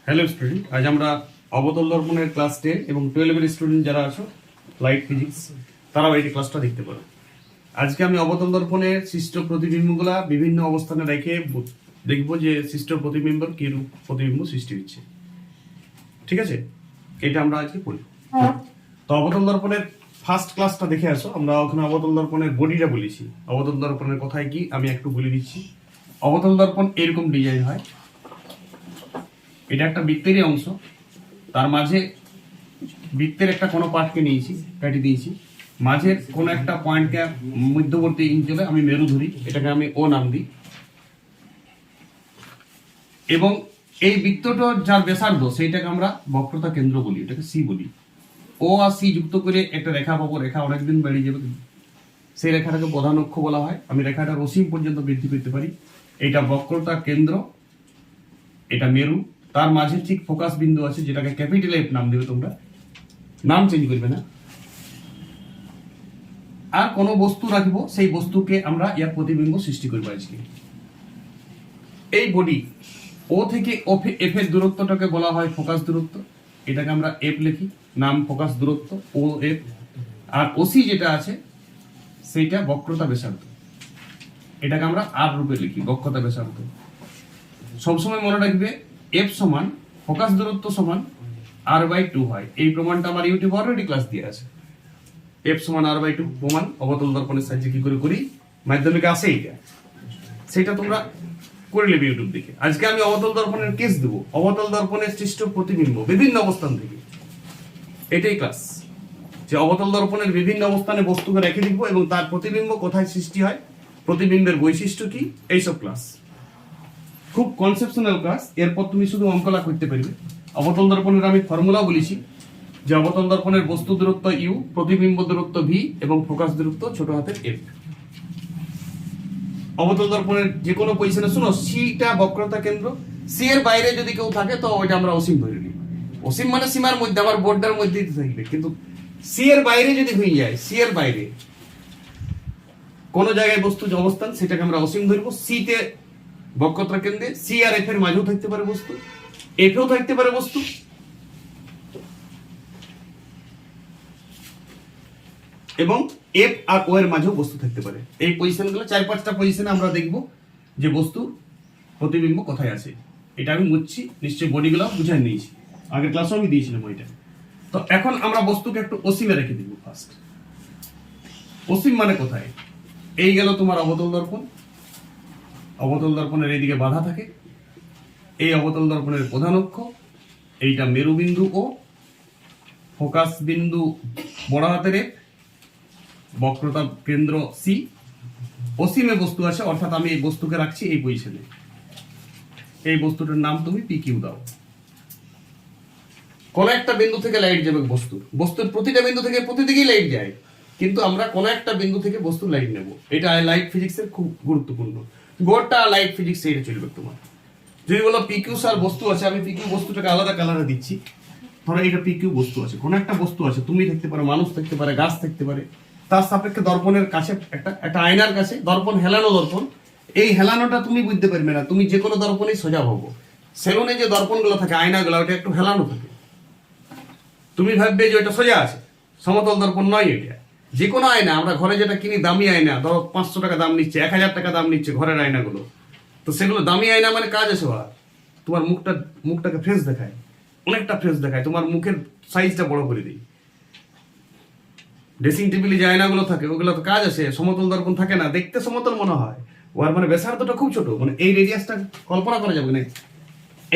Hello student, আজ আমরা অবতল দর্পণের class 10 এবং 12 এর স্টুডেন্ট যারা আছো লাইট ফিজিক্স তারাও এই ক্লাসটা দেখতে পারো। আজকে আমি অবতল দর্পণের সৃষ্ট প্রতিবিম্বগুলা বিভিন্ন অবস্থানে রেখে দেখবো যে সৃষ্ট প্রতিবিম্বর কি রূপ প্রতিবিম্ব সৃষ্টি হচ্ছে। ঠিক আছে, এটা আমরা আজকে পড়ি। তো অবতল দর্পণের ফার্স্ট ক্লাসটা দেখে আসো। আমরা ওখানে অবতল দর্পণের বডিটা বলেছি। অবতল দর্পণের কথায় কি আমি একটু বলে দিচ্ছি। অবতল দর্পণ এরকম ডিজাইন হয়। এটা একটা বৃত্তেরই অংশ, তার মাঝে বৃত্তের একটা কোনো পার্টকে নিয়েছি, কেটে দিয়েছি, মাঝের কোনো একটা পয়েন্টকে মধ্যবর্তী অঞ্চলে আমি মেরু ধরি, এটাকে আমি ও নাম দিই, এবং এই বৃত্তটার যার ব্যাসার্ধ সেইটাকে আমরা বক্রতা কেন্দ্র বলি, এটাকে সি বলি। ও আর সি যুক্ত করে একটা রেখা পাবো, রেখা অনেকদিন বেড়ে যাবে, সেই রেখাটাকে প্রধান অক্ষ বলা হয়। আমি রেখাটা অসীম পর্যন্ত বৃদ্ধি করতে পারি। এটা বক্রতা কেন্দ্র, এটা মেরু, তার মাঝে ঠিক ফোকাস বিন্দু আছে যেটাকে ক্যাপিটাল এফ নাম দেবে, তোমরা নাম চেঞ্জ করবে না। আর কোন বস্তু রাখবো, সেই বস্তুকে আমরা ইয়ার প্রতিবিম্ব সৃষ্টি করবো আজকে। এই বডি ও থেকে এফ এর দূরত্বটাকে বলা হয় ফোকাস দূরত্ব, এটাকে আমরা এফ লিখি, নাম ফোকাস দূরত্ব ও এফ। আর ওসি যেটা আছে সেইটা বক্রতা ব্যাসার্ধ, এটাকে আমরা আর রূপে লিখি, বক্রতা ব্যাসার্ধ। সবসময় মনে রাখবে এফ সমান ফোকাস দূরত্ব সমান r/2 হয়। এই প্রমাণটা আমার ইউটিউব অলরেডি ক্লাস দিয়ে আছে। এফ সমান r/2 প্রমাণ অবতল দর্পণের সাহায্যে কি করে করি, মাধ্যমিকে আসে এটা, সেটা তোমরা করে নেবে ইউটিউব দেখে। আজকে আমি অবতল দর্পণের কেস দেবো, অবতল দর্পণের সৃষ্ট প্রতিবিম্ব বিভিন্ন অবস্থান থেকে। এটাই ক্লাস, যে অবতল দর্পণের বিভিন্ন অবস্থানে বস্তুকে রেখে দিব এবং তার প্রতিবিম্ব কোথায় সৃষ্টি হয়, প্রতিবিম্বের বৈশিষ্ট্য কি, এইসব ক্লাস। খুব কনসেপশনাল ক্লাস। এরপর তুমি শুধু অঙ্কলা করতে পারবে। অবতল দর্পণের আমি ফর্মুলা বলেছি যে অবতল দর্পণের বস্তু দূরত্ব ইউ, প্রতিবিম্ব দূরত্ব ভি এবং ফোকাস দূরত্ব ছোট হাতের এফ। অবতল দর্পণের যে কোনো পজিশনে শুনো, সিটা বক্রতা কেন্দ্র, সি এর বাইরে যদি কেউ থাকে তো ওইটা আমরা অসীম ধরে নিই। অসীম মানে সীমার মধ্যে, আমার বোর্ডার মধ্যেই থাকবে। কিন্তু সি এর বাইরে যদি হয়ে যায়, সি এর বাইরে কোন জায়গায় বস্তু যে অবস্থান সেটাকে আমরা অসীম ধরবো। সি তে বক্রতা কেন্দ্রে, সি আর এফ এর মাঝেও থাকতে পারে বস্তু, এফেও থাকতে পারে বস্তু, এবং এফ আর ও এর মাঝেও বস্তু থাকতে পারে। এই পজিশনগুলো 4-5টা পজিশনে আমরা দেখব যে বস্তু প্রতিবিম্ব কোথায় আছে। এটা আমি মুছছি, নিশ্চয়ই বডিগুলো বুঝাই নিয়েছি, আগের ক্লাসে আমি দিয়েছিলাম ওইটা। তো এখন আমরা বস্তুকে একটু অসীমে রেখে দিব ফার্স্ট। অসীম মানে কোথায়, এই গেল তোমার অবতল দর্পণ। অবতল দর্পণের এইদিকে বাধা থাকে, এই অবতল দর্পণের প্রধান অক্ষ, এইটা মেরু বিন্দু ও, ফোকাস বিন্দু বড় হাতের এফ, বক্রতা কেন্দ্র সি। অসীমে বস্তু আছে, অর্থাৎ আমি এই বস্তুকে রাখছি এই পজিশনে। এই বস্তুটার নাম তুমি পি কিউ দাও। কোন একটা বিন্দু থেকে লাইট যাবে বস্তুর প্রতিটা বিন্দু থেকে প্রতিদিকেই লাইট যায়, কিন্তু আমরা কোন একটা বিন্দু থেকে বস্তুর লাইট নেব। এটা লাইট ফিজিক্সের খুব গুরুত্বপূর্ণ। গোটা লাইট ফিজিক্স এটা চলবে তোমার। যদি বলো পিকিউ স্যার বস্তু আছে, আমি পিকিউ বস্তুটাকে আলাদা কালারে দিচ্ছি। ধরো এটা পিকিউ বস্তু আছে, কোন একটা বস্তু আছে, তুমি থাকতে পারো, মানুষ থাকতে পারে, গাছ থাকতে পারে। তার সাপেক্ষে দর্পণের কাছে একটা আয়নার কাছে দর্পণ, হেলানো দর্পণ। এই হেলানোটা তুমি বুঝতে পারবে না, তুমি যে কোনো দর্পণেই সোজা হবো। সেলুনে যে দর্পণগুলো থাকে, আয়নাগুলো, ওটা একটু হেলানো থাকে। তুমি ভাববে যে ওটা সোজা আছে, সমতল দর্পণ নয় এটা। যে কোনো আয়না, আমরা ঘরে যেটা কিনি দামি আয়না, ধরো 500 টাকা দাম নিচ্ছে, 1000 টাকা দাম নিচ্ছে ঘরের আয়নাগুলো, তো সেগুলো দামি আয়না মানে কাজ আছে ওর। তোমার মুখটাকে ফ্রেশ দেখায়, অনেকটা ফ্রেশ দেখায়, তোমার মুখের সাইজটা বড় করে দিই। ড্রেসিং টেবিলে যে আয়নাগুলো থাকে ওগুলো তো কাজ আছে, সমতল দর্পণ থাকে না, দেখতে সমতল মনে হয়, ওর মানে ব্যাসার্ধটা খুব ছোট, মানে এই রেডিয়াসটা কল্পনা করা যাবে না।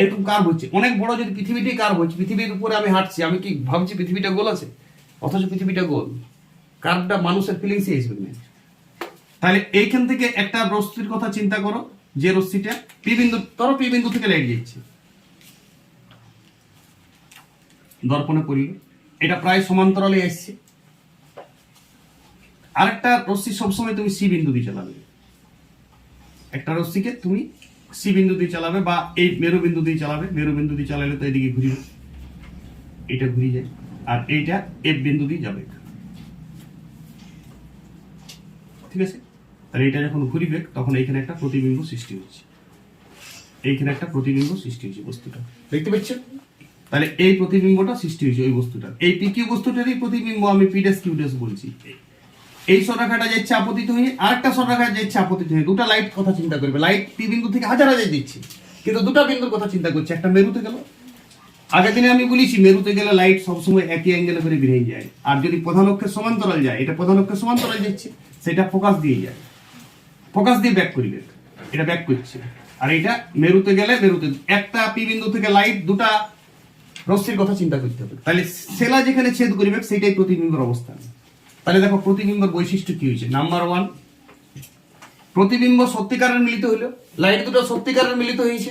এরকম কার্ভ হচ্ছে অনেক বড়, যদি পৃথিবীটাই কার্ভ হচ্ছে, পৃথিবীর উপরে আমি হাঁটছি, আমি কি ভাবছি পৃথিবীটা গোল আছে, অথচ পৃথিবীটা গোল। কার্ভটা মানুষের ফিলিংসই আসবে না। তাহলে এইখান থেকে একটা রশ্মির কথা চিন্তা করো, যে রশ্মিটা পি বিন্দু, ধরো পি বিন্দু থেকে লাইট যাচ্ছে, দর্পণে পড়ল, এটা প্রায় সমান্তরালে আসছে। আরেকটা রশ্মি সবসময় তুমি সি বিন্দু দিয়ে চালাবে, একটা রশ্মিকে তুমি সি বিন্দু দিয়ে চালাবে, বা এই মেরু বিন্দু দিয়ে চালাবে। মেরু বিন্দু দিয়ে চালালে তো এদিকে ঘুরিবে, এটা ঘুরে যায়, আর এইটা এফ বিন্দু দিয়ে যাবে। ঠিক আছে, তাহলে এটা যখন ঘুরিবে তখন এইখানে একটা প্রতিবিম্ব সৃষ্টি হচ্ছে। এইখানে একটা প্রতিবিম্ব সৃষ্টি হয়েছে বস্তুটা, দেখতে পাচ্ছেন? তাহলে এই প্রতিবিম্বটা সৃষ্টি হয়েছে ওই বস্তুটা, এই পি কিউ বস্তুটারই প্রতিবিম্ব আমি পি ড্যাশ কিউ ড্যাশ বলছি। এই সরলরেখাটা যাচ্ছে আপতিত হয়ে, আরেকটা সরলরেখা যাচ্ছে আপতিত হয়ে, দুটো লাইট কথা চিন্তা করবে, লাইট পি বিন্দু থেকে হাজার হাজার দিচ্ছে, কিন্তু দুটো বিন্দুর কথা চিন্তা করছে, একটা মেরুতে গেল। আগের দিনে আমি বলেছি মেরুতে গেলে লাইট সবসময় একই অ্যাঙ্গেলে করে বেরিয়ে যায়, আর যদি প্রধান অক্ষের সমান্তরাল যায়, এটা প্রধান অক্ষের সমান্তরাল যাচ্ছে, সেটা ফোকাস দিয়ে যায়, ফোকাস দিয়ে ব্যাক করবে, এটা ব্যাক করছে। আর এটা মেরুতে গেলে মেরুতে একটা পি বিন্দু থেকে লাইট দুটা রশ্মির কথা চিন্তা করতে হবে, তাহলে সেলা যেখানে ছেদ করবে সেটাই প্রতিবিম্বের অবস্থান। তাহলে দেখো প্রতিবিম্বের বৈশিষ্ট্য কি হয়েছে। নাম্বার 1, প্রতিবিম্ব সত্যিকারের মিলিত হলো, লাইট দুটো সত্যিকারের মিলিত হয়েছে।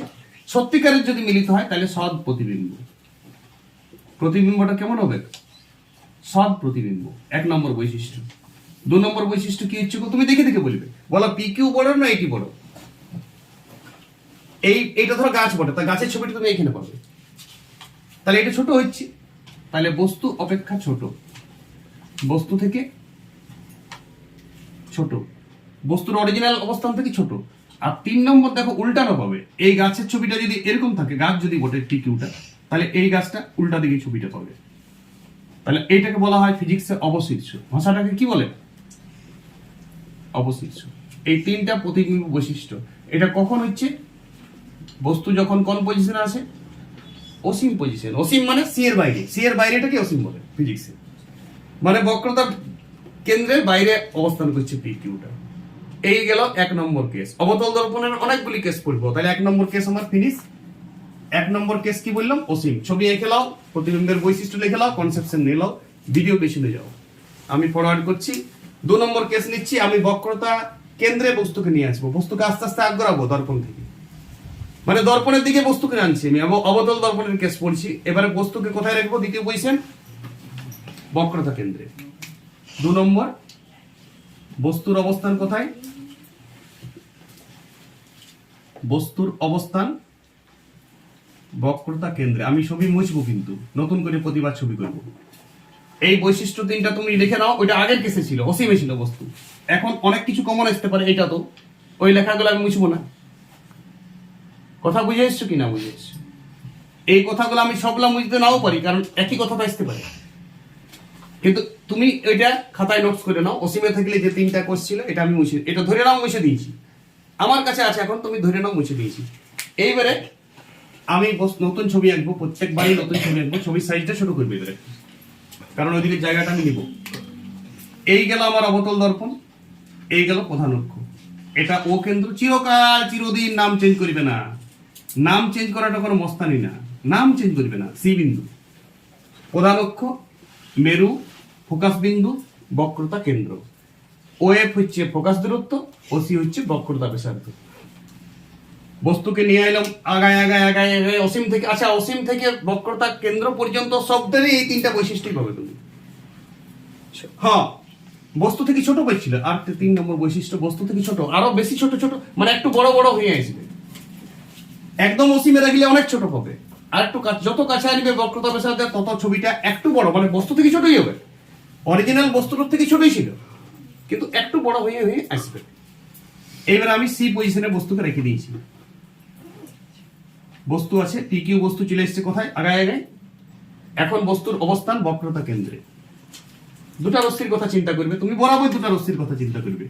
সত্যিকারের যদি মিলিত হয় তাহলে সৎ প্রতিবিম্ব। প্রতিবিম্বটা কেমন হবে? সৎ প্রতিবিম্ব, 1 নম্বর বৈশিষ্ট্য। 2 নম্বর বৈশিষ্ট্য কি হচ্ছে তুমি দেখে দেখে বলবে, বলো পি কিউ বড় না এটি বড়? এইটা ধরো গাছ বটে, তা গাছের ছবিটা তুমি এখানে পাবে, তাহলে এটা ছোট হচ্ছে, তাহলে বস্তু অপেক্ষা ছোট, বস্তু থেকে ছোট, বস্তুর অরিজিনাল অবস্থান থেকে ছোট। আর 3 নম্বর দেখো উল্টানো পাবে, এই গাছের ছবিটা যদি এরকম থাকে, গাছ যদি বটে পি কিউটা, তাহলে এই গাছটা উল্টা দিকে ছবিটা পাবে। তাহলে এইটাকে বলা হয় ফিজিক্সে অবশীর্ষ, ভাষাটাকে কি বলে? অবশীর্ষ। এই 3টা প্রতিবিম্ব বৈশিষ্ট্য। এটা কখন হচ্ছে? বস্তু যখন কোন পজিশনে আসে? অসীম পজিশন। অসীম মানে সি এর বাইরে, সি এর বাইরে এটাকে অসীম বলে ফিজিক্সে, মানে বক্রতার কেন্দ্রের বাইরে অবস্থান করছে পি কিউটা। এই গেল 1 নম্বর কেস। অবতল দর্পণের অনেকগুলি কেস পড়বো, তাহলে 1 নম্বর কেস আমার ফিনিশ। 1 নম্বর কেস কি বললাম? অসীম। ছবি এঁকে নাও, প্রতিবিম্বের বৈশিষ্ট্য লিখে নাও, কনসেপশন নিয়ে নাও, ভিডিও পেছনে যাও, আমি ফরওয়ার্ড করছি। 2 নম্বর কেস নিচ্ছি, আমি বক্রতা কেন্দ্রে বস্তুকে নিয়ে আসবো, বস্তুকে আস্তে আস্তে আগ্রাবো দর্পণ থেকে, মানে দর্পণের দিকে বস্তুকে আনছি আমি। অবতল দর্পণের কেস পড়ছি। এবারে বস্তুকে কোথায় রাখবো? দ্বিতীয় পজিশন, বক্রতা কেন্দ্রে। 2 নম্বর, বস্তুর অবস্থান কোথায়? বস্তুর অবস্থান বক্রতা কেন্দ্রে। আমি ছবি মুছবো, কিন্তু নতুন করে প্রতিবার ছবি করব। এই বৈশিষ্ট্য 3টা তুমি লিখে নাও, ওইটা আগের কেসে ছিল, অসীমে ছিল বস্তু। এখন অনেক কিছু কমন আসতে পারে, এটা তো ওই লেখাগুলো আমি মুছবো না। কথা বুঝে এসছো কি না বুঝে এসছো? এই কথাগুলো আমি সবগুলা মুছতে নাও পারি, কারণ একই কথা তো আসতে পারে, কিন্তু তুমি এটা খাতায় নোটস করে নাও। অসীমে থাকলে যে 3টা কোষ ছিল, এটা আমি মুছে, এটা ধরে নাও মুছে দিয়েছি, আমার কাছে আছে এখন, তুমি ধরে নাও মুছে দিয়েছি। এইবারে আমি নতুন ছবি আঁকবো, প্রত্যেকবারই নতুন ছবি আঁকবো, ছবির সাইজটা ছোট করবে এবারে, কারণ ওইদিকে জায়গাটা আমি নিব। এই গেল আমার অবতল দর্পণ, এই গেল প্রধান অক্ষ, এটা ও কেন্দ্র। চিরকাল চিরদিন নাম চেঞ্জ করবে না, নাম চেঞ্জ করাটা কোনো মস্তানি না, নাম চেঞ্জ করবে না। সি বিন্দু, প্রধান অক্ষ, মেরু, ফোকাস বিন্দু, বক্রতা কেন্দ্র। ও এফ হচ্ছে ফোকাস দূরত্ব, ও সি হচ্ছে বক্রতা ব্যাসার্ধ। বস্তুকে নিয়ে এলাম আগায় আগায় আগায় আগায় অসীম থেকে, আচ্ছা অসীম থেকে বক্রতা কেন্দ্র পর্যন্ত সবটারই এই 3টা বৈশিষ্ট্যই পাবে তুমি। হ্যাঁ, বস্তু থেকে ছোট পাইছিল, আর 3 নম্বর বৈশিষ্ট্য, বস্তু থেকে ছোট, আরো বেশি ছোট ছোট, মানে একটু বড় বড় হয়ে আসবে। একদম অসীমে রাখলে অনেক ছোট হবে, আর একটু যত কাছে আসবে বক্রতা ব্যাসার্ধ, তত ছবিটা একটু বড়, মানে বস্তু থেকে ছোটই হবে। অরিজিনাল বস্তুর থেকে ছোটই ছিল, কিন্তু একটু বড় হয়ে হয়ে আসবে। এবার আমি সি পজিশনে বস্তুকে রেখে দিয়েছি। বস্তু আছে, পি কিউ বস্তু চলে এসেছে কোথায়? আগায় আগায়। এখন বস্তুর অবস্থান বক্রতা কেন্দ্রে। 2টা রশ্মির কথা চিন্তা করবে তুমি, বরাবর 2টা রশ্মির কথা চিন্তা করবে।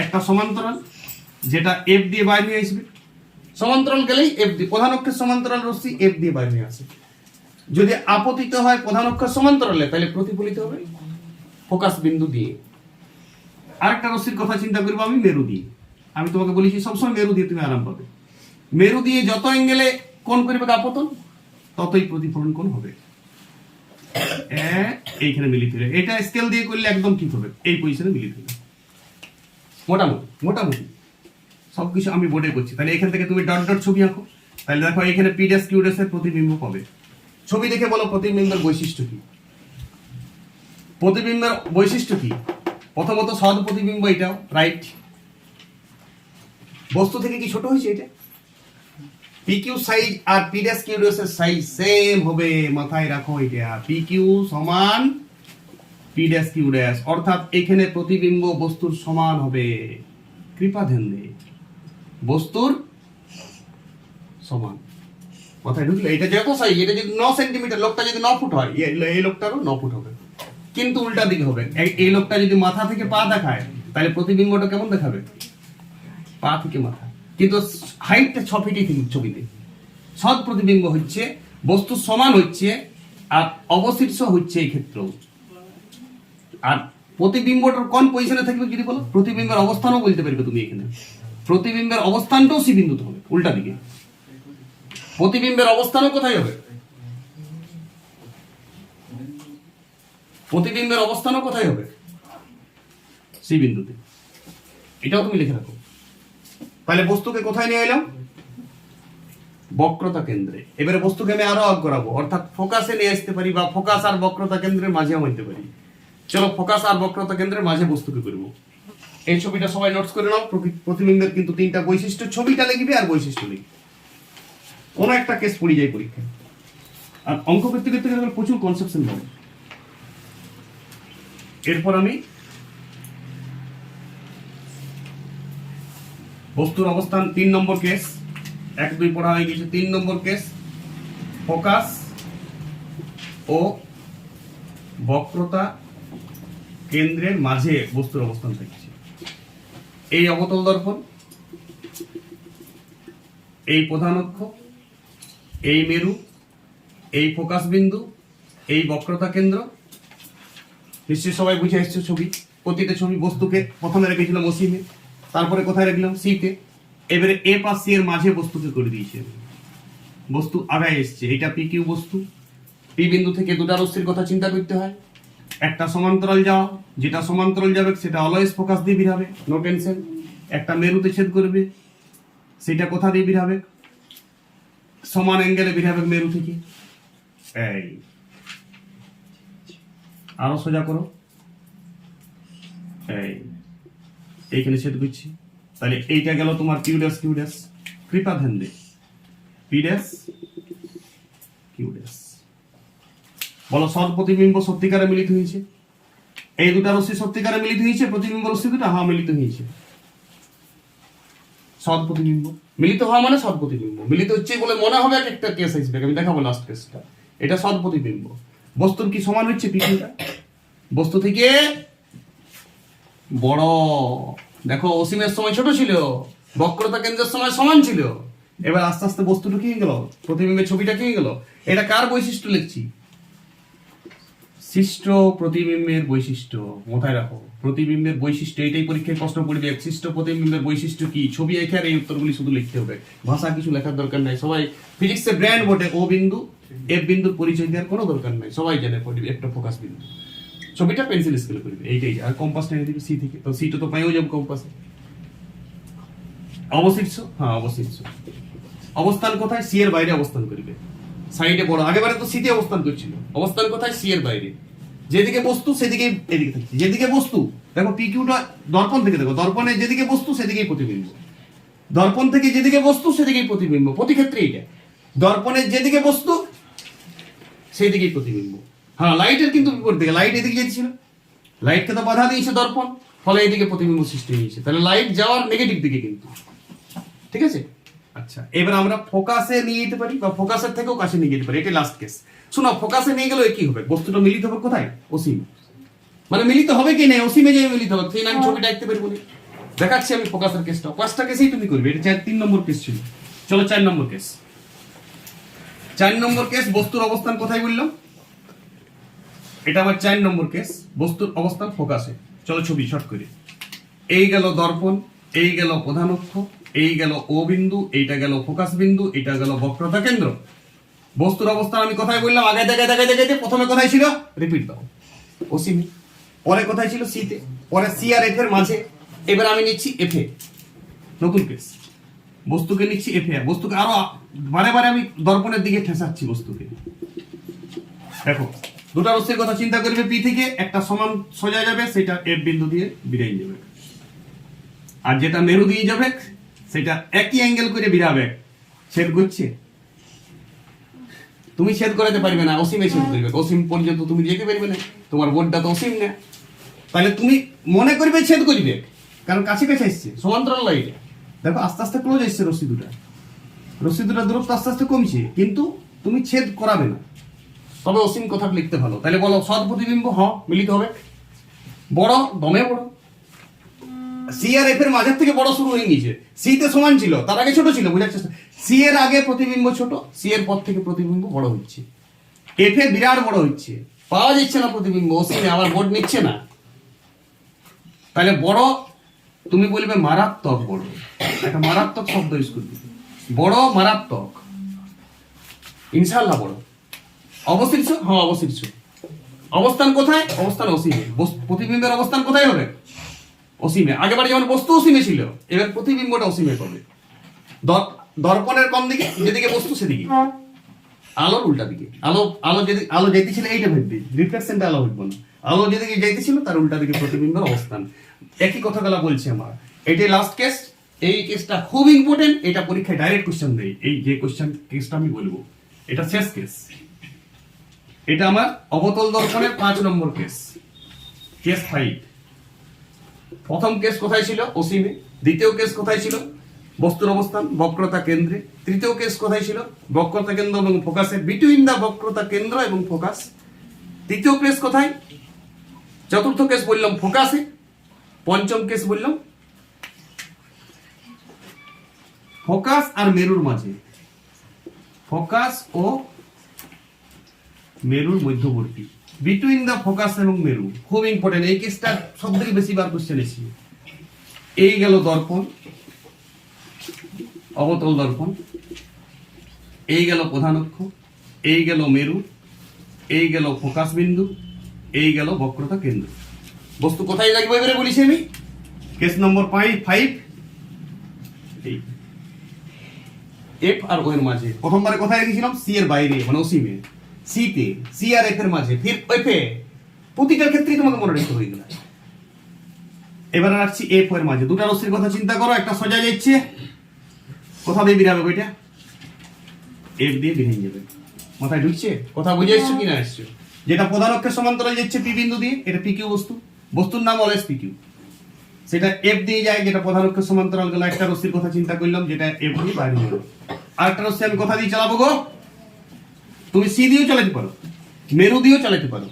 একটা সমান্তরাল, যেটা এফ দিয়ে বাইরে হয়ে আসবে, সমান্তরাল গেলেই এফ দিয়ে, প্রধান অক্ষের সমান্তরাল রশ্মি এফ দিয়ে বাইরে হয়ে আসে। যদি আপতিত হয় প্রধান অক্ষের সমান্তরালে, তাহলে প্রতিফলিত হবে ফোকাস বিন্দু দিয়ে। আরেকটা রশ্মির কথা চিন্তা করবো আমি মেরু দিয়ে। আমি তোমাকে বলেছি সবসময় মেরু দিয়ে তুমি আরাম পাবে। মেরু দিয়ে যত অ্যাঙ্গেলে কোণ করবে আপতন, ততই প্রতিফলন কোণ হবে। এইখানে মিলিত হলে, এটা স্কেল দিয়ে করলে একদম ঠিক হবে, এই পজিশনে মিলিত হলে। মোটামুটি মোটামুটি সবকিছু আমি বোর্ডে করছি। তাহলে এখান থেকে তুমি ডট ডট ছবি আঁকো, তাহলে দেখো এখানে পি ড্যাশ কিউ ড্যাশ এর প্রতিবিম্ব পাবে। ছবি দেখে বলো প্রতিবিম্বের বৈশিষ্ট্য কি? প্রতিবিম্বের বৈশিষ্ট্য কি? প্রথমত সদ প্রতিবিম্ব, এটাও রাইট। বস্তু থেকে কি ছোট হয়েছে? এটা পি কিউ সাইজ আর পি ড্যাশ কিউ ড্যাশ এর সাইজ সেম হবে, মাথায় রাখো এটা। পি কিউ সমান পি ড্যাশ কিউ ড্যাশ, অর্থাৎ এখানে প্রতিবিম্ব বস্তুর সমান হবে। কৃপা ধ্যান দে, বস্তুর সমান। মাথায় ঢুকলো? এটা যত সাইজ, এটা যদি 9 সেন্টিমিটার, লোকটা যদি 9 ফুট হয়, এই লোকটারও 9 ফুট হবে। কিন্তু উল্টা দিকে হবে, এই লোকটা যদি মাথা থেকে পা দেখায়, তাহলে প্রতিবিম্বটা কেমন দেখাবে? পা থেকে মাথা। কিন্তু হাইটটা 6 ফিটই থেকে ছবিতে। সৎ প্রতিবিম্ব হচ্ছে বস্তু সমান হচ্ছে, আর অবশিষ্ট হচ্ছে এই ক্ষেত্রেও। আর প্রতিবিম্বটার কোন পজিশনে থাকবে যদি বলো, প্রতিবিম্বের অবস্থানও বলতে পারবে তুমি এখানে। প্রতিবিম্বের অবস্থানটাও সি বিন্দুতে হবে, উল্টা দিকে। প্রতিবিম্বের অবস্থানও কোথায় হবে? প্রতিবিম্বের অবস্থানও কোথায় হবে? সি বিন্দুতে। এটাও তুমি লিখে রাখো। তাহলে বস্তুকে কোথায় নিয়ে এলাম? বক্রতা কেন্দ্রে। এবারে বস্তুকে আমি আরো অগ করাবো, অর্থাৎ ফোকাসে নিয়ে আসতে পারি, বা ফোকাস আর বক্রতা কেন্দ্রের মাঝেও আনতে পারি। চলো ফোকাস আর বক্রতা কেন্দ্রের মাঝে বস্তুকে করব। এই ছবিটা সবাই নোটস করে নাও। প্রতিবিম্বের কিন্তু 3টা বৈশিষ্ট্য, ছবিটা লিখবে আর বৈশিষ্ট্য লিখবে। কোন একটা কেস পড়ে যায় পরীক্ষায়। আর অঙ্ক করতে করতে গেলে প্রচুর কনসেপশন পাবে। এরপর আমি বস্তুর অবস্থান 3 নম্বর কেস, 1-2 পড়া হয়ে গেছে। 3 নম্বর কেস, ফোকাস ও বক্রতা কেন্দ্রের মাঝে বস্তুর অবস্থান থাকছে। এই অবতল দর্পণ, এই প্রধান অক্ষ, এই মেরু, এই ফোকাস বিন্দু, এই বক্রতা কেন্দ্র। নিশ্চয়ই সবাই বুঝে আসছে ছবি। প্রতিটা ছবি বস্তুকে প্রথমে রেখেছিলাম অসীমে, তারপরে কোথায় রাখলাম? সিতে। এবারে এ পাশ সি এর মাঝে বস্তুকে করে দিয়েছে। বস্তু আগায় এসছে। এটা পি কিউ বস্তু। পি বিন্দু থেকে দুটা রশ্মির কথা চিন্তা করতে হয়। একটা সমান্তরাল যাওয়া, যেটা সমান্তরাল যাবে সেটা অলওয়েজ ফোকাস দিয়ে বের হবে, নো টেনশন। একটা মেরুতে ছেদ করবে, সেটা কোথা দিয়ে বের হবে? সমান অ্যাঙ্গেলে বের হবে মেরু থেকে। এই আরো সোজা করো, এইখানে ছেদ করছি। তাহলে এইটা গেল তোমার কিউ ড্যাশ কিউ ড্যাশ। কৃপা ধ্যান দে, পি ড্যাশ কিউ ড্যাশ। বলো সৎ প্রতিবিম্ব সত্যিকারে মিলিত হয়েছে। এই দুটা রশ্মি সত্যিকারে মিলিত হয়েছে, প্রতিবিম্ব রশ্মি দুটা হ্যাঁ মিলিত হয়েছে। সৎ প্রতিবিম্ব মিলিত হওয়া মানে সৎ প্রতিবিম্ব। মিলিত হচ্ছে বলে মনে হবে একটা কেস আসবে, আমি দেখাবো লাস্ট কেসটা। এটা সৎ প্রতিবিম্ব। বস্তুর কি সমান হচ্ছে পৃথিবীটা? বস্তু থেকে বড়। দেখো অসীমের সময় ছোট ছিল, বক্রতা কেন্দ্রের সময় সমান ছিল। এবার আস্তে আস্তে বস্তুটা কি গেল? প্রতিবিম্বের ছবিটা কি গেল? এটা কার বৈশিষ্ট্য লিখছি? সৃষ্ট প্রতিবিম্বের বৈশিষ্ট্য। মাথায় রাখো, প্রতিবিম্বের বৈশিষ্ট্য। এটাই পরীক্ষায় প্রশ্ন পড়বে, সৃষ্ট প্রতিবিম্বের বৈশিষ্ট্য কি। ছবি এঁকে আর এই উত্তরগুলি শুধু লিখতে হবে, ভাষা কিছু লেখার দরকার নাই। সবাই ফিজিক্সের ব্র্যান্ড বটে, ও বিন্দু এফ বিন্দুর পরিচয় দেওয়ার কোনো দরকার নাই, সবাই জানে একটা ফোকাস বিন্দু। ছবিটা পেন্সিল স্কেলে করবে, এইটাই। আর কম্পাস টেনে দিবে সি থেকে, তো সিটা তো পাইও যাবে কম্পাসে। অবশিষ্ট, হ্যাঁ অবশিষ্ট। অবস্থান কোথায়? সি এর বাইরে অবস্থান করবে। সাইডে বড়, আগেবারে তো সিতে অবস্থান করছিল। অবস্থান কোথায়? সি এর বাইরে। যেদিকে বস্তু সেদিকে এদিকে থাকছে। যেদিকে বস্তু, দেখো পি কিউটা দর্পণ থেকে, দেখো দর্পণের যেদিকে বস্তু সেদিকেই প্রতিবিম্ব। দর্পণ থেকে যেদিকে বস্তু সেদিকেই প্রতিবিম্ব, প্রতি ক্ষেত্রে এটা। দর্পণের যেদিকে বস্তু সেদিকেই প্রতিবিম্ব। হ্যাঁ লাইটের কিন্তু বিপরীত দিকে, লাইট এদিকে যেতেছিল, লাইটকে তো বাধা দিয়েছে দর্পণ, ফলে এদিকে প্রতিবিম্ব সৃষ্টি হয়েছে। তাহলে লাইট যাওয়ার নেগেটিভ দিকে কিন্তু, ঠিক আছে। আচ্ছা, এবার আমরা ফোকাসে নিয়ে যেতে পারি, বা ফোকাসের থেকেও কাছে নিয়ে যেতে পারি। এটা লাস্ট কেস। শোনো, ফোকাসে নিয়ে গেলে কি হবে? বস্তুটা মিলিত হবে কোথায়? অসীম। মানে মিলিত হবে কি না? অসীমে যে মিলিত হবে। সেই আমি ছবিটা আঁকতে পারবো না। দেখাচ্ছি আমি ফোকাসের কেসটা। 5টা কেসেই তুমি করবে। এটা 3 নম্বর কেস ছিল। চলো 4 নম্বর কেস। 4 নম্বর কেস, বস্তুর অবস্থান কোথায় বললাম? এটা আমার 4 নম্বর কেস, বস্তুর অবস্থান ফোকাসে। চলো ছবি শর্ট করে। এই গেল দর্পণ, এই গেল প্রধান অক্ষ, এই গেল ও বিন্দু, এইটা গেল ফোকাস বিন্দু, এটা গেল বক্রতা কেন্দ্র। বস্তুর অবস্থান আমি কোথায় বললাম? আগে দেখাইতে প্রথমে কোথায় ছিল? রিপিট দাও, অসীমে। পরে কোথায় ছিল? সিতে। পরে সি আর এফ এর মাঝে। এবার আমি নিচ্ছি এফ এ, নতুন কেস। বস্তুকে নিচ্ছি এফ এ, বস্তুকে আরো বারে বারে আমি দর্পণের দিকে ঠেসাচ্ছি বস্তুকে। দেখো দুটা রশ্মির কথা চিন্তা করবে, পি থেকে একটা সমান সোজা যাবে, সেটা এফ বিন্দু দিয়ে বিরাই যাবে। আর যেটা মেরু দিয়ে যাবে সেটা একই অ্যাঙ্গেল করে বিরাবে। ছেদ করছে, তুমি ছেদ করাতে পারবে না, অসীমে ছেদ করবে। অসীম পর্যন্ত তুমি যেতে পারবে না, তোমার বোর্ডটা তো অসীম না। তাহলে তুমি মনে করবে ছেদ করবে, কারণ কাছে কাছে আসছে সমান্তরাল লাইটে। দেখো আস্তে আস্তে ক্লোজ আসছে রশ্মি দুটা। রশ্মি দুটার দূরত্ব আস্তে আস্তে কমছে, কিন্তু তুমি ছেদ করাবে না, তবে অসীম কথা লিখতে ভালো। তাহলে বলো সৎ প্রতিবিম্ব মিলিত হবে। বড় দমে বড়, সি আর এফ এর মাঝের থেকে বড় শুরু হয়ে গিয়েছে। সি তে সমান ছিল, তার আগে ছোট ছিল, বোঝার চেষ্টা। সি এর আগে প্রতিবিম্ব ছোট, সি এর পর থেকে প্রতিবিম্ব বড় হচ্ছে, এফ এ বিরাট বড় হচ্ছে, পাওয়া যাচ্ছে না প্রতিবিম্ব, অসীমে আবার বোর্ড নিচ্ছে না। তাহলে বড় তুমি বলবে মারাত্মক বড়, একটা মারাত্মক শব্দ ইউজ করবে, বড় মারাত্মক, ইনশাআল্লাহ বড়। অবশিষ্ট, অবশিষ্ট। অবস্থান কোথায়? অবস্থান অসীমে। প্রতিবিম্বের অবস্থান কোথায় হবে? অসীমে। আগেবার যেমন বস্তু অসীমে ছিল, এবার প্রতিবিম্বটা অসীমে হবে। দর্পণের কোন দিকে? যেদিকে বস্তু সেদিকে, আলোর উল্টা দিকে। আলো যাইতেছিল এইটা ভাববে, রিফ্লেকশনটা আলো হইব না। আলো যেদিকে যাইতেছিল তার উল্টা দিকে প্রতিবিম্বের অবস্থান। একই কথাগুলো বলছি আমার। এটাই লাস্ট কেস। এই কেসটা খুব ইম্পর্টেন্ট, এটা পরীক্ষায় ডাইরেক্ট কোশ্চেন দেয়। এই যে কেসটা আমি বলবো, এটা শেষ কেস। এটা আমার অবতল দর্পণের 5 নম্বর কেস, কেস 5। প্রথম কেস কোথায় ছিল? অসীমে। দ্বিতীয় কেস কোথায় ছিল? বস্তুর অবস্থান বক্রতা কেন্দ্রে। তৃতীয় কেস কোথায় ছিল? বক্রতা কেন্দ্র এবং ফোকাসে, বিটুইন দা বক্রতা কেন্দ্র এবং ফোকাস। তৃতীয় কেস কোথায়? চতুর্থ কেস বললাম ফোকাসে। পঞ্চম কেস বললাম ফোকাস আর মেরুর মাঝে, ফোকাস ও মেরুর মধ্যবর্তী, বিটুইন দা ফোকাস এবং মেরু। খুব ইম্পর্টেন্ট এই কেসটা, সব থেকে বেশি বার কোশ্চেন এসেছে। এই গেল দর্পণ, অবতল দর্পণ, এই গেল প্রধান অক্ষ, এই গেল মেরু, এই গেল ফোকাস বিন্দু, এই গেল বক্রতা কেন্দ্র। বস্তু কোথায় রাখবো এবারে বলিছি আমি, কেস নম্বর 5। এই এফ আর ও এর মাঝে। প্রথমবারে কোথায় রেখেছিলাম? সি এর বাইরে, মানে অসীমে। সি তে, সি আর এফ এর মাঝে, ফির এফ এ। প্রতিটার ক্ষেত্রেই তোমাকে মনে রাখতে হয়ে গেল। এবারে রাখছি এফ ও এর মাঝে। দুটা রশ্মির কথা চিন্তা করো, একটা সোজা যাচ্ছে, কোথা দিয়ে বেরাবে ওইটা? এফ দিয়ে বেরিয়ে যাবে। মাথায় ঢুকছে? কথা বুঝে এসছো কিনা এসছো? যেটা প্রধান অক্ষের সমান্তরাল যাচ্ছে পি বিন্দু দিয়ে, এটা পি কিউ বস্তু, বস্তুর নাম অলওয়েজ পি কিউ। সেটা এফ দিয়ে যায়, যেটা প্রধান অক্ষের সমান্তরাল গেল। একটা রশ্মির কথা চিন্তা করলাম, যেটা এফ দিয়ে বাইরে গেল। আর একটা রশ্মি আমি কথা দিয়ে চালাবো গো, তুমি সি দিয়েও চালাতে পারো, মেরু দিয়েও চালাতে পারো।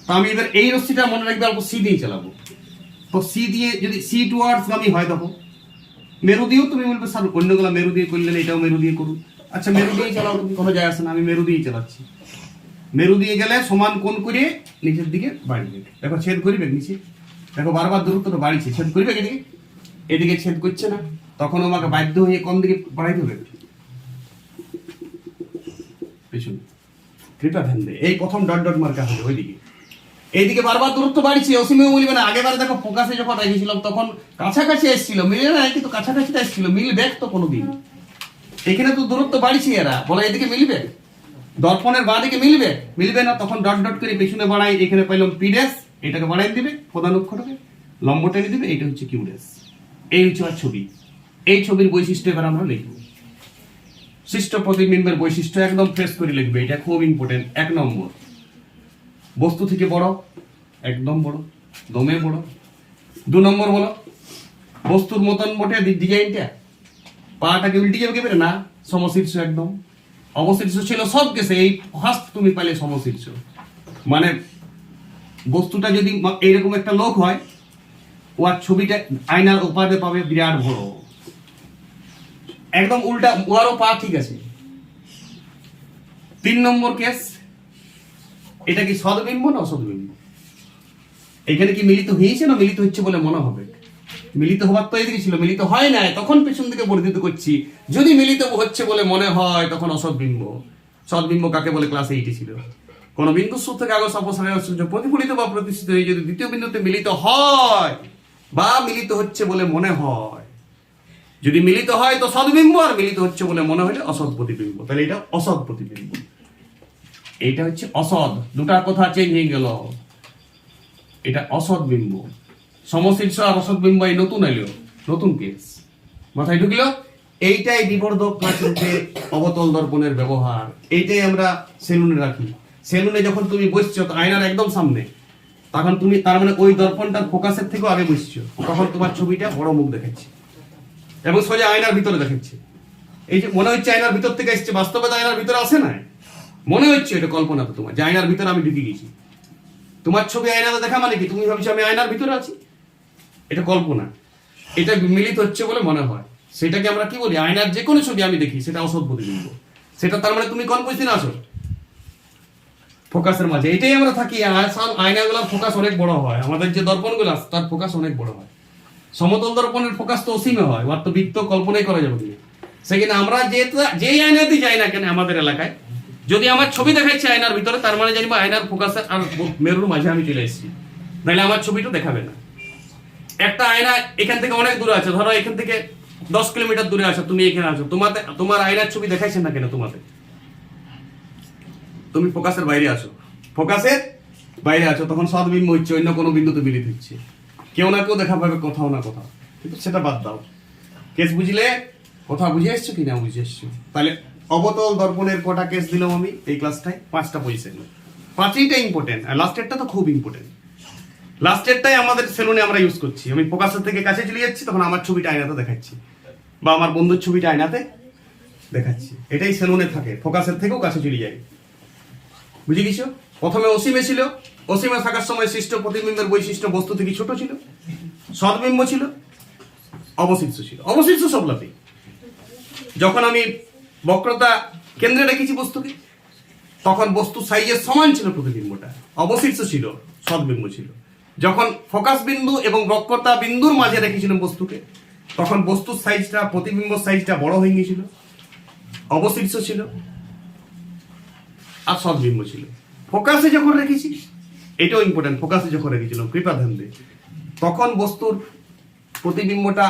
তো আমি এবার এই রশ্মিটা মনে রাখবে, অল্প সি দিয়ে চালাবো। তো সি দিয়ে যদি সি টুয়ার্ডস গামী হয়, তখন মেরু দিয়েও তুমি বলবে স্যার অন্যগুলো মেরু দিয়ে করলেন, এটাও মেরু দিয়ে করুন। আচ্ছা মেরু দিয়ে চালাও, তুমি কোনো যায় আসে না, আমি মেরু দিয়েই চালাচ্ছি। মেরু দিয়ে গেলে সমান কোণ করে নিচের দিকে বাড়বে। দেখো ছেদ করিবে নিচে, দেখো বারবার দূরত্বটা বাড়িছে, ছেদ করিবে এদিকে, এদিকে ছেদ করছে না, তখন আমাকে বাধ্য হয়ে কোন দিকে বাড়াইতে হবে? পেছনে। কৃপা ধ্যান দে, এই প্রথম ডট ডট মার্কা হবে ওইদিকে। এইদিকে বারবার দূরত্ব বাড়ছে, অসীমেও বলবে না। আগেবার দেখো ফোকাসে যখন রেখেছিলাম তখন কাছাকাছি এসেছিল, মিলে না, কিন্তু কাছাকাছিটা এসেছিল, মিলবে তো কোনোদিন। এখানে তো দূরত্ব বাড়ছে, এরা বলে এদিকে মিলবে, দর্পণের বাঁ দিকে মিলবে না, তখন ডট ডট করে পেছনে বাড়াই। এখানে পাইলাম পি ড্যাশ, এটাকে বাড়াই দিবে, প্রধান অক্ষটাকে লম্ব টেনে দিবে, এটা হচ্ছে কিউ ড্যাশ। এই হচ্ছে আর ছবি। এই ছবির বৈশিষ্ট্য এবার আমরা লিখবো। সৃষ্ট প্রতিবিম্বের বৈশিষ্ট্য একদম ফ্রেশ করে লিখবে, এটা খুব ইম্পর্টেন্ট। 1 নম্বর, বস্তু থেকে বড়, একদম বড়, দমে বড়। 2 নম্বর বলো, বস্তুর মতন মোটে ডিজাইনটা, পাটাকে উল্টে যাবে কেবে না, সমশীর্ষ একদম। অবশীর্ষ ছিল সব কেসে, এই ফার্স্ট তুমি পাইলে সমশীর্ষ। মানে বস্তুটা যদি এইরকম একটা লোক হয়, ওর ছবিটা আয়নার ওপারে পাবে বিরাট বড়, একদম উল্টা, ওয়ারও পা ঠিক আছে। 3 নম্বর কেস, এটা কি সদবিম্ব না অসদবিম্ব? এখানে কি মিলিত হয়েছে না মিলিত হচ্ছে বলে মনে হবে? মিলিত হবার তো এদিকে ছিল, মিলিত হয় না, তখন পেছন দিকে বর্ধিত করছি। যদি মিলিত হচ্ছে বলে মনে হয় তখন অসদবিম্ব। সদবিম্ব কাকে বলে ক্লাস 8 ছিল। কোন বিন্দু সূত্র থেকে কাগজ অপসারণের সূর্য প্রতিফলিত বা প্রতিষ্ঠিত হয়ে যদি দ্বিতীয় বিন্দুতে মিলিত হয় বা মিলিত হচ্ছে বলে মনে হয়, যদি মিলিত হয় তো সদবিম্ব, আর মিলিত হচ্ছে বলে মনে হলে অসৎ প্রতিবিম্ব। তাহলে এটা অসৎ প্রতিবিম্ব, এইটা হচ্ছে অসৎ। দুটা কথা চেঞ্জ হয়ে গেল, এটা অসৎ বিম্ব। সমশীর্ষ আর অসৎ বিম্ব এই নতুন এলো, নতুন কেস মাথায় ঢুকলো। এইটাই বিবর্ধক কাচরূপে অবতল দর্পণের ব্যবহার। এইটাই আমরা সেলুনে রাখি। সেলুনে যখন তুমি বসছো তো আয়নার একদম সামনে, তখন তুমি তার মানে ওই দর্পণটার ফোকাসের থেকেও আগে বসছো, তখন তোমার ছবিটা বড় মুখ দেখাচ্ছে এবং সোজা আয়নার ভিতরে দেখাচ্ছে। এই যে মনে হচ্ছে আয়নার ভিতর থেকে এসছে, বাস্তবে তো আয়নার ভিতরে আসে না, মনে হচ্ছে এটা কল্পনা তো তোমার, যে আয়নার ভিতরে আমি ঢুকে গেছি। তোমার ছবি আয়নাতে দেখা মানে কি, তুমি ভাবছো আমি আয়নার ভিতরে আছি, এটা কল্পনা। এটা মিলিত হচ্ছে বলে মনে হয়, সেটাকে আমরা কি বলি, আয়নার যে কোনো ছবি আমি দেখি সেটা অসৎ প্রতিবিম্ব। সেটা তার মানে তুমি কোন পজিশনে আছো, ফোকাসের মাঝে। এটাই আমরা থাকি। আয়নাগুলোর ফোকাস অনেক বড় হয়, আমাদের যে দর্পণগুলো আছে তার ফোকাস অনেক বড় হয়। সমতল দর্পণের ফোকাস তো অসীমে হয়, ওর তো বৃত্ত কল্পনাই করা যাবে না। সেখানে আমরা যেই আয়নাতেই যাই না কেন আমাদের এলাকায়, যদি আমার ছবি দেখাচ্ছে আয়নার ভিতরে, তার মানে জানবো আয়নার ফোকাসে আর মেরুর মাঝে আমি চলে এসেছি, নাহলে আমার ছবিটা দেখাবে না। একটা আয়না এখান থেকে অনেক দূরে আছে, ধরো এখান থেকে 10 কিলোমিটার দূরে আছো, তুমি এখানে আছো, তোমার আয়নার ছবি দেখাইছে না কেন তোমাদের, তুমি ফোকাসের বাইরে আছো, ফোকাসের বাইরে আছো, তখন সদ্বিম্ব হচ্ছে, অন্য কোনো বিন্দুতে মিলিত হচ্ছে, কেউ না কেউ দেখা পাবে কোথাও না কোথাও। কিন্তু সেটা বাদ দাও, কেস বুঝলে, কথা বুঝে এসছো কি না বুঝে এসছো? তাহলে অবতল দর্পণের কটা কেস দিলাম আমি এই ক্লাসটায়, 5টা পজিশন, 5টা ইম্পর্টেন্ট, আর লাস্টেরটা তো খুব ইম্পর্টেন্ট। লাস্টেরটাই আমাদের সেলুনে আমরা ইউজ করছি। আমি ফোকাসের থেকে কাছে চলে যাচ্ছি, তখন আমার ছবিটা আয়নাতে দেখাচ্ছি, বা আমার বন্ধুর ছবিটা আয়নাতে দেখাচ্ছি। এটাই সেলুনে থাকে, ফোকাসের থেকেও কাছে চলে যায়। বুঝে গেছো? প্রথমে অসীমে ছিল, অসীমে থাকার সময় সৃষ্ট প্রতিবিম্বের বৈশিষ্ট্য বস্তু থেকে ছোট ছিল, সদ্বিম্ব ছিল, অবশিষ্ট ছিল, অবশিষ্ট সবলাতে। যখন আমি বক্রতা কেন্দ্রে রেখেছি বস্তুকে, তখন বস্তু সাইজের সমান ছিল প্রতিবিম্বটা, অবশিষ্ট ছিল, সদ্বিম্ব ছিল। যখন ফোকাস বিন্দু এবং বক্রতা বিন্দুর মাঝে রেখেছিলাম বস্তুকে, তখন বস্তুর সাইজটা, প্রতিবিম্ব সাইজটা বড় হয়ে গিয়েছিল, অবশিষ্ট ছিল, আর সদ্বিম্ব ছিল। ফোকাসে যখন রেখেছি, এটাও ইম্পর্টেন্ট, ফোকাসে যখন রেখেছিলাম, কৃপা ধ্যান দিয়ে, তখন বস্তুর প্রতিবিম্বটা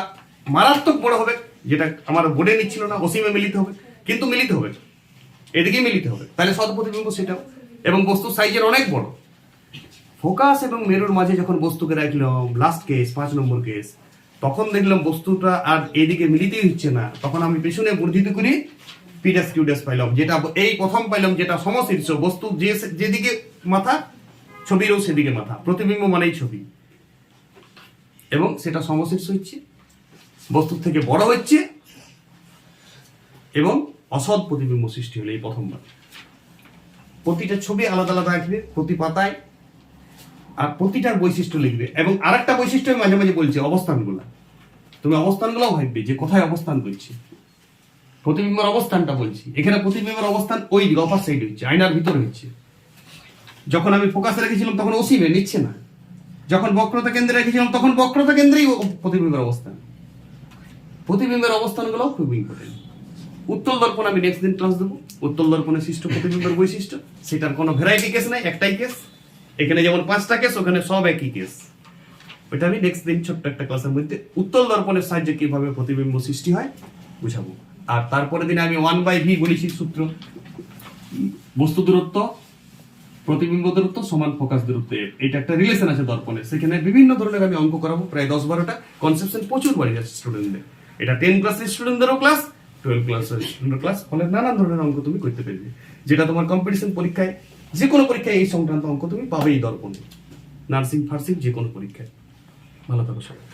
মারাত্মক বড় হবে, যেটা আমার বোর্ডে নিচ্ছিল না, অসীমে মিলিত হবে, কিন্তু মিলিত হবে, এদিকেই মিলিত হবে, তাহলে সদ প্রতিবিম্ব সেটাও, এবং বস্তুর সাইজের অনেক বড়। ফোকাস এবং মেরুর মাঝে যখন বস্তুকে রাখলাম, লাস্ট কেস 5 নম্বর কেস, তখন দেখলাম বস্তুটা আর এদিকে মিলিতই হচ্ছে না, তখন আমি পেছনে বর্ধিত করি পিডাস কিউডাস পাইলাম, যেটা এই প্রথম পাইলাম, যেটা সমশীর্ষ, বস্তু যেদিকে মাথা, ছবিরও সেদিকে মাথা, প্রতিবিম্ব মানেই ছবি, এবং সেটা সমশীর্ষ হচ্ছে, বস্তুর থেকে বড় হচ্ছে, এবং অসৎ প্রতিবিম্ব সৃষ্টি হলো এই প্রথমবার। প্রতিটা ছবি আলাদা আলাদা আঁকবে প্রতি পাতায়, আর প্রতিটার বৈশিষ্ট্য লিখবে। এবং আরেকটা বৈশিষ্ট্য আমি মাঝে মাঝে বলছি, অবস্থানগুলো, তুমি অবস্থানগুলোও ভাববে যে কোথায় অবস্থান করছি, প্রতিবিম্বের অবস্থানটা বলছি। এখানে প্রতিবিম্বের অবস্থান ওই দিকে, অপার সাইডে হচ্ছে, আয়নার ভিতরে হচ্ছে। যখন আমি ফোকাসে রেখেছিলাম তখন অসীমে নিচ্ছে না, যখন বক্রতা কেন্দ্রে রেখেছিলাম তখন বক্রতা কেন্দ্রেই প্রতিবিম্বের অবস্থান। প্রতিবিম্বের অবস্থানগুলো খুব ইম্পর্টেন্ট। উত্তল দর্পণ আমি নেক্সট দিন ক্লাস দেবো, উত্তল দর্পণের সৃষ্ট প্রতিবিম্বের বৈশিষ্ট্য, সেটার কোনো ভ্যারাইটি কেস নাই, একটাই কেস। এখানে যেমন 5টা কেস, ওখানে সব একই কেস। ওইটা আমি নেক্সট দিন ছোট্ট একটা ক্লাসের মধ্যে উত্তল দর্পণের সাহায্যে কিভাবে প্রতিবিম্ব সৃষ্টি হয় বুঝাবো। আর তারপরে দিনে আমি 1/v বলেছি সূত্র, বস্তু দূরত্ব প্রতিবিম্ব দূরত্ব সমান ফোকাস দূরত্ব, এটা একটা রিলেশন আছে দর্পণে। সেখানে বিভিন্ন ধরনের আমি অঙ্ক করাবো, প্রায় 10-12টা কনসেপশন প্রচুর বাড়ি যাচ্ছে স্টুডেন্টদের। এটা 10 ক্লাসের স্টুডেন্টদেরও ক্লাস, 12 ক্লাসের স্টুডেন্টের ক্লাস, ফলে নানান ধরনের অঙ্ক তুমি করতে পারবে, যেটা তোমার কম্পিটিশন পরীক্ষায়, যে কোনো পরীক্ষায় এই সংক্রান্ত অঙ্ক তুমি পাবেই দর্পণে, নার্সিং ফার্সিং যে কোনো পরীক্ষায়। ভালো থাকো সবাই।